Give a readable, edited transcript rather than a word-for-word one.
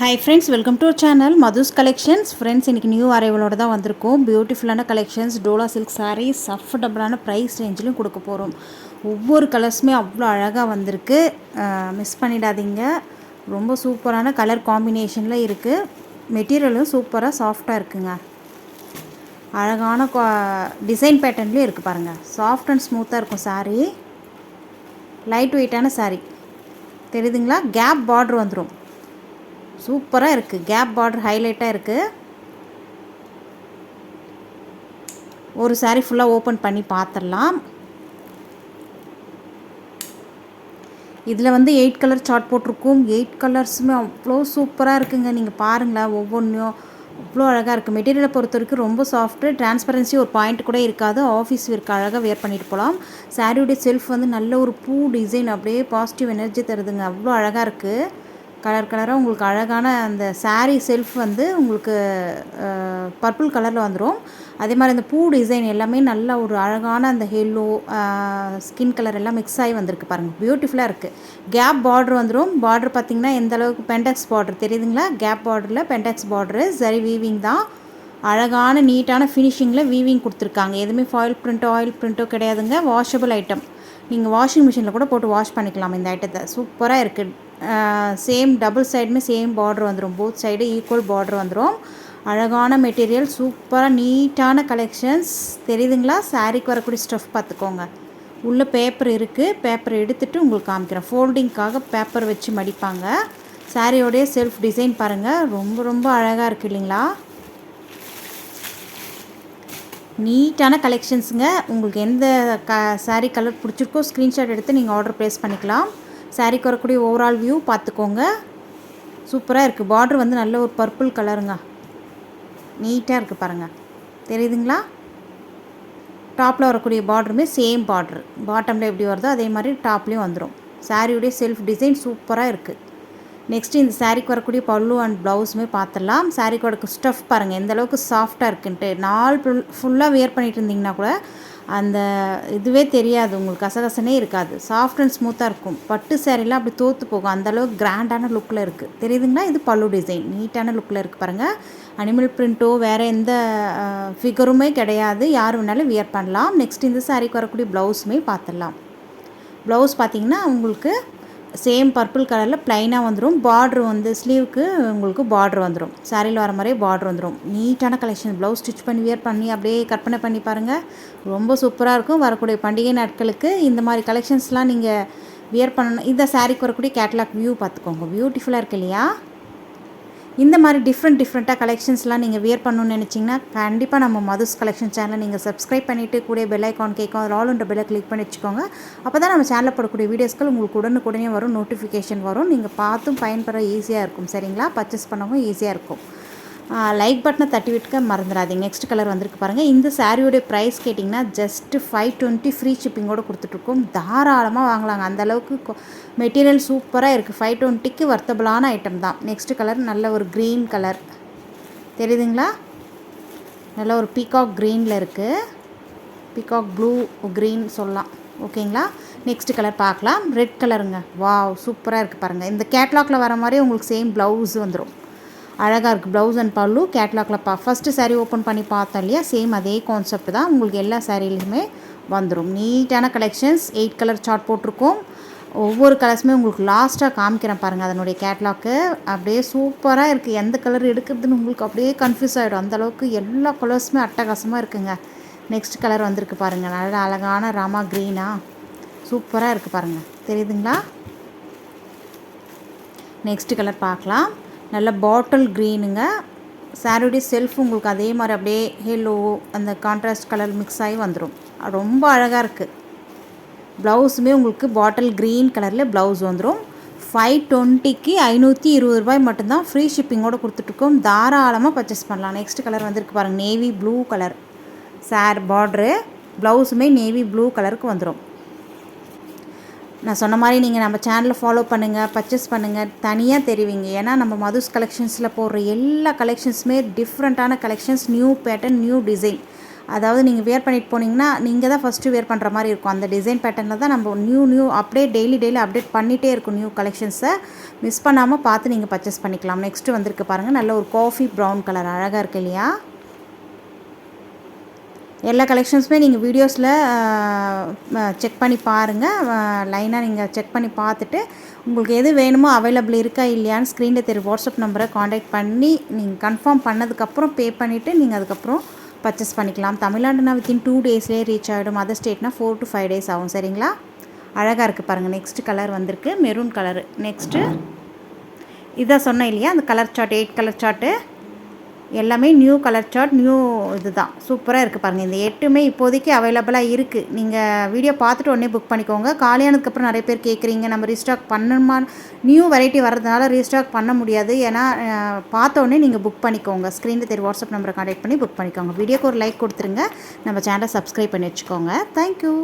Hi friends, welcome to channel Madhu's collections. Friends, இன்றைக்கி new அரைவலோடு தான் வந்திருக்கோம். பியூட்டிஃபுல்லான கலெக்ஷன்ஸ், டோலா சில்க் சாரீஸ், அஃபர்டபுளான ப்ரைஸ் ரேஞ்சிலும் கொடுக்க போகிறோம். ஒவ்வொரு கலர்ஸுமே அவ்வளோ அழகாக வந்திருக்கு, மிஸ் பண்ணிடாதீங்க. ரொம்ப சூப்பரான கலர் காம்பினேஷனில் இருக்குது. மெட்டீரியலும் சூப்பராக சாஃப்டாக இருக்குங்க. அழகான டிசைன் பேட்டர்ன்லேயும் இருக்குது பாருங்கள். சாஃப்ட் அண்ட் ஸ்மூத்தாக இருக்கும் சாரீ. லைட் வெயிட்டான சாரீ தெரியுதுங்களா? கேப் பார்டர் வந்துடும். சூப்பராக இருக்குது. கேப் பார்டர் ஹைலைட்டாக இருக்குது. ஒரு சாரீ ஃபுல்லாக ஓப்பன் பண்ணி பார்த்துடலாம். இதில் 8 கலர் சார்ட் போட்டிருக்கும். 8 கலர்ஸுமே அவ்வளோ சூப்பராக இருக்குங்க. நீங்கள் பாருங்களேன், ஒவ்வொன்றையும் அவ்வளோ அழகாக இருக்குது. மெட்டீரியலை பொறுத்த வரைக்கும் ரொம்ப சாஃப்ட்டு, டிரான்ஸ்பரன்சி ஒரு பாயிண்ட் கூட இருக்காது. ஆஃபீஸ் வேர்க்கு அழகாக வேர் பண்ணிட்டு போகலாம். சாரியோடைய செல்ஃப் நல்ல ஒரு பூ டிசைன், அப்படியே பாசிட்டிவ் எனர்ஜி தருதுங்க. அவ்வளோ அழகாக இருக்குது. கலர் கலராக உங்களுக்கு அழகான அந்த சாரீ செல்ஃப் உங்களுக்கு பர்பிள் கலரில் வந்துடும். அதே மாதிரி அந்த பூ டிசைன் எல்லாமே நல்ல ஒரு அழகான அந்த எல்லோ ஸ்கின் கலர் எல்லாம் மிக்ஸ் ஆகி வந்திருக்கு பாருங்கள். பியூட்டிஃபுல்லாக இருக்குது. கேப் பார்டர் வந்துடும். பார்டர் பார்த்திங்கன்னா எந்த அளவுக்கு பென்டெக்ஸ் பார்டர் தெரியுதுங்களா? கேப் பார்டரில் பென்டெக்ஸ் பார்டரு, சரி வீவிங் தான். அழகான நீட்டான ஃபினிஷிங்கில் வீவிங் கொடுத்துருக்காங்க. எதுவுமே ஃபாயில் பிரிண்ட்டோ ஆயில் பிரிண்ட்டோ கிடையாதுங்க. Washable item. நீங்கள் வாஷிங் மிஷினில் கூட போட்டு வாஷ் பண்ணிக்கலாம் இந்த ஐட்டத்தை. சூப்பராக இருக்குது. சேம் டபுள் சைடுமே சேம் பார்டர் வந்துடும். போத் சைடு ஈக்குவல் பார்டர் வந்துடும். அழகான மெட்டீரியல், சூப்பராக நீட்டான கலெக்ஷன்ஸ் தெரியுதுங்களா? சாரீக்கு வரக்கூடிய ஸ்டஃப் பார்த்துக்கோங்க. உள்ளே பேப்பர் இருக்குது. பேப்பர் எடுத்துகிட்டு உங்களுக்கு காமிக்கிறேன். ஃபோல்டிங்க்காக பேப்பர் வச்சு மடிப்பாங்க. சாரியோடைய செல்ஃப் டிசைன் பாருங்கள். ரொம்ப ரொம்ப அழகாக இருக்குது இல்லைங்களா? நீட்டான கலெக்ஷன்ஸுங்க. உங்களுக்கு எந்த சாரீ கலர் பிடிச்சிருக்கோ ஸ்க்ரீன்ஷாட் எடுத்து நீங்கள் ஆர்டர் ப்ளேஸ் பண்ணிக்கலாம். சாரீக்கு வரக்கூடிய ஓவரால் வியூ பார்த்துக்கோங்க. சூப்பராக இருக்குது. பார்டர் நல்ல ஒரு பர்பிள் கலருங்க. நீட்டாக இருக்குது பாருங்கள். தெரியுதுங்களா? டாப்பில் வரக்கூடிய பார்டருமே சேம் பார்டர். பாட்டமில் எப்படி வருதோ அதே மாதிரி டாப்லேயும் வந்துடும். சாரியுடைய செல்ஃப் டிசைன் சூப்பராக இருக்குது. நெக்ஸ்ட்டு இந்த சாரீக்கு வரக்கூடிய பல்லு அண்ட் ப்ளவுஸுமே பார்த்துடலாம். சாரீக்கு ஸ்டஃப் பாருங்கள் எந்த அளவுக்கு சாஃப்டாக இருக்குன்ட்டு. நாள் ஃபுல்லாக வியர் பண்ணிகிட்டு இருந்தீங்கன்னா கூட அந்த இதுவே தெரியாது, உங்களுக்கு கசகசனே இருக்காது. சாஃப்ட் அண்ட் ஸ்மூத்தாக இருக்கும். பட்டு சாரீலாம் அப்படி தோற்று போகும். அந்தளவுக்கு கிராண்டான லுக்கில் இருக்குது. தெரியுதுங்களா? இது பல்லு டிசைன் நீட்டான லுக்கில் இருக்குது பாருங்கள். அனிமல் பிரிண்ட்டோ வேறு எந்த ஃபிகருமே கிடையாது. யார் வேணாலும் வியர் பண்ணலாம். நெக்ஸ்ட் இந்த சாரீக்கு வரக்கூடிய ப்ளவுஸுமே பார்த்துடலாம். ப்ளவுஸ் பார்த்திங்கன்னா உங்களுக்கு சேம் பர்பிள் கலரில் ப்ளைனாக வந்துடும். பார்ட்ரு ஸ்லீவுக்கு உங்களுக்கு பார்ட்ரு வந்துடும். சாரியில் வர மாதிரியே பார்ட்ரு வந்துடும். நீட்டான கலெக்ஷன். ப்ளவுஸ் ஸ்டிச் பண்ணி வியர் பண்ணி அப்படியே கற்பனை பண்ணி பாருங்கள். ரொம்ப சூப்பராக இருக்கும். வரக்கூடிய பண்டிகை நாட்களுக்கு இந்த மாதிரி கலெக்ஷன்ஸ்லாம் நீங்கள் வியர் பண்ணணும். இந்த சாரீக்கு வரக்கூடிய கேட்லாக் வியூ பார்த்துக்கோங்க. பியூட்டிஃபுல்லாக இருக்குது இல்லையா? இந்த மாதிரி டிஃப்ரெண்ட்டாக கலெக்ஷன்ஸ்லாம் நீங்கள் வியர் பண்ணணும்னு நினச்சிங்கன்னா கண்டிப்பாக நம்ம மதுஸ் கலெக்ஷன் சேனலை நீங்கள் சப்ஸ்கிரைப் பண்ணிவிட்டு கூட பெல் ஐக்கான் கேட்கும். அதில் ஆல் என்ற பெல்லை கிளிக் பண்ணி வச்சுக்கோங்க. அப்போ தான் நம்ம சேனலில் போடக்கூடிய வீடியோஸ்கள் உங்களுக்கு உடனுக்குடனே வரும், நோட்டிஃபிகேஷன் வரும். நீங்கள் பார்த்தும் பயன்பெற ஈஸியாக இருக்கும். சரிங்களா? பர்ச்சேஸ் பண்ணவும் ஈஸியாக இருக்கும். லைக் பட்டனை தட்டி விட்டுக்க மறந்துடாதீங்க. நெக்ஸ்ட் கலர் வந்திருக்கு பாருங்கள். இந்த சாரியோடைய ப்ரைஸ் கேட்டிங்கன்னா ஜஸ்ட்டு 520 ஃப்ரீ ஷிப்பிங்கோடு கொடுத்துட்ருக்கோம். தாராளமாக வாங்கலாங்க. அந்தளவுக்கு மெட்டீரியல் சூப்பராக இருக்குது. 520க்கு வர்த்தபிளான ஐட்டம் தான். நெக்ஸ்ட் கலர் நல்ல ஒரு க்ரீன் கலர் தெரியுதுங்களா? நல்ல ஒரு பீகாக் க்ரீனில் இருக்குது. பீகாக் ப்ளூ க்ரீன் சொல்லலாம். ஓகேங்களா? நெக்ஸ்ட் கலர் பார்க்கலாம். ரெட் கலருங்க. வாவ், சூப்பராக இருக்குது பாருங்கள். இந்த கேட்லாகில் வர மாதிரி உங்களுக்கு சேம் ப்ளவுஸ் வந்துடும். அழகாக இருக்குது. ப்ளவுஸ் அண்ட் பல்லு கேட்லாகில் ஃபஸ்ட்டு சாரீ ஓப்பன் பண்ணி பார்த்தோம் இல்லையா? சேம் அதே கான்செப்ட் தான் உங்களுக்கு எல்லா சாரீலையுமே வந்துடும். நீட்டான கலெக்ஷன்ஸ். 8 கலர் சார்ட் போட்டிருக்கோம். ஒவ்வொரு கலர்ஸுமே உங்களுக்கு லாஸ்ட்டாக காமிக்கிறேன் பாருங்கள். அதனுடைய கேட்லாக்கு அப்படியே சூப்பராக இருக்குது. எந்த கலர் எடுக்கிறதுன்னு உங்களுக்கு அப்படியே கன்ஃபியூஸ் ஆகிடும். அந்தளவுக்கு எல்லா கலர்ஸுமே அட்டகாசமாக இருக்குங்க. நெக்ஸ்ட் கலர் வந்திருக்கு பாருங்கள். நல்ல அழகான ராமா க்ரீனா சூப்பராக இருக்குது பாருங்கள். தெரியுதுங்களா? நெக்ஸ்ட் கலர் பார்க்கலாம். நல்ல பாட்டில் க்ரீனுங்க. சாரியுடைய செல்ஃப் உங்களுக்கு அதே மாதிரி அப்படியே ஹெல்லோ அந்த கான்ட்ராஸ்ட் கலர் மிக்ஸ் ஆகி வந்துடும். ரொம்ப அழகாக இருக்குது. ப்ளவுஸுமே உங்களுக்கு பாட்டில் க்ரீன் கலரில் ப்ளவுஸ் வந்துடும். 520க்கு 520 ரூபாய் மட்டும்தான் ஃப்ரீ ஷிப்பிங்கோடு கொடுத்துட்ருக்கோம். தாராளமாக பர்ச்சேஸ் பண்ணலாம். நெக்ஸ்ட் கலர் வந்திருக்கு பாருங்கள். நேவி ப்ளூ கலர் பார்ட்ரு. ப்ளவுஸுமே நேவி ப்ளூ கலருக்கு வந்துடும். நான் சொன்ன மாதிரி நீங்கள் நம்ம சேனலை ஃபாலோ பண்ணுங்கள், பர்ச்சேஸ் பண்ணுங்கள். தனியாக தெரிவிங்க. ஏன்னா நம்ம மதுஸ் கலெக்ஷன்ஸில் போடுற எல்லா கலெக்ஷன்ஸுமே டிஃப்ரெண்ட்டான collections, new pattern, new design. அதாவது நீங்கள் வியர் பண்ணிட்டு போனீங்கன்னா நீங்கள் தான் ஃபஸ்ட்டு வியர் பண்ணுற மாதிரி இருக்கும். அந்த டிசைன் பேட்டர்னில் தான் நம்ம நியூ அப்படியே டெய்லி அப்டேட் பண்ணிகிட்டே இருக்கும் நியூ கலெக்ஷன்ஸை. மிஸ் பண்ணாமல் பார்த்து நீங்கள் பர்ச்சேஸ் பண்ணிக்கலாம். நெக்ஸ்ட்டு வந்திருக்கு பாருங்கள், நல்ல ஒரு காஃபி ப்ரௌன் கலர் அழகாக இருக்குது இல்லையா? எல்லா கலெக்ஷன்ஸுமே நீங்கள் வீடியோஸில் செக் பண்ணி பாருங்கள். லைனாக நீங்கள் செக் பண்ணி பார்த்துட்டு உங்களுக்கு எது வேணுமோ அவைலபிள் இருக்கா இல்லையான்னு ஸ்க்ரீனில் தெரிய வாட்ஸ்அப் நம்பரை காண்டாக்ட் பண்ணி நீங்கள் கன்ஃபார்ம் பண்ணதுக்கப்புறம் பே பண்ணிவிட்டு நீங்கள் அதுக்கப்புறம் பர்ச்சேஸ் பண்ணிக்கலாம். தமிழ்நாடுனா வித்தின் 2 டேஸ்லேயே ரீச் ஆகிடும். அதர் ஸ்டேட்னா 4 to 5 days ஆகும். சரிங்களா? அழகாக இருக்குது பாருங்கள். நெக்ஸ்ட்டு கலர் வந்திருக்கு மெரூன் கலரு. நெக்ஸ்ட்டு இதான் சொன்னேன் இல்லையா, அந்த கலர் சார்ட் 8 கலர் சார்ட்டு எல்லாமே நியூ கலர் சார்ட், நியூ இது தான். சூப்பராக இருக்குது பாருங்கள். இந்த 8மே இப்போதைக்கு அவைலபிளாக இருக்குது. நீங்கள் வீடியோ பார்த்துட்டு உடனே புக் பண்ணிக்கோங்க. காலியானதுக்கப்புறம் நிறைய பேர் கேட்குறீங்க, நம்ம ரீஸ்டாக் பண்ணணுமா? நியூ வெரைட்டி வர்றதுனால ரீஸ்டாக் பண்ண முடியாது. ஏன்னா பார்த்த உடனே நீங்கள் புக் பண்ணிக்கோங்க. ஸ்க்ரீனில் தெரிய வாட்ஸ்அப் நம்பரை கான்டாக்ட் பண்ணி புக் பண்ணிக்கோங்க. வீடியோக்கு ஒரு லைக் கொடுத்துருங்க. நம்ம சேனலை சப்ஸ்கிரைப் பண்ணி வச்சுக்கோங்க. தேங்க்யூ.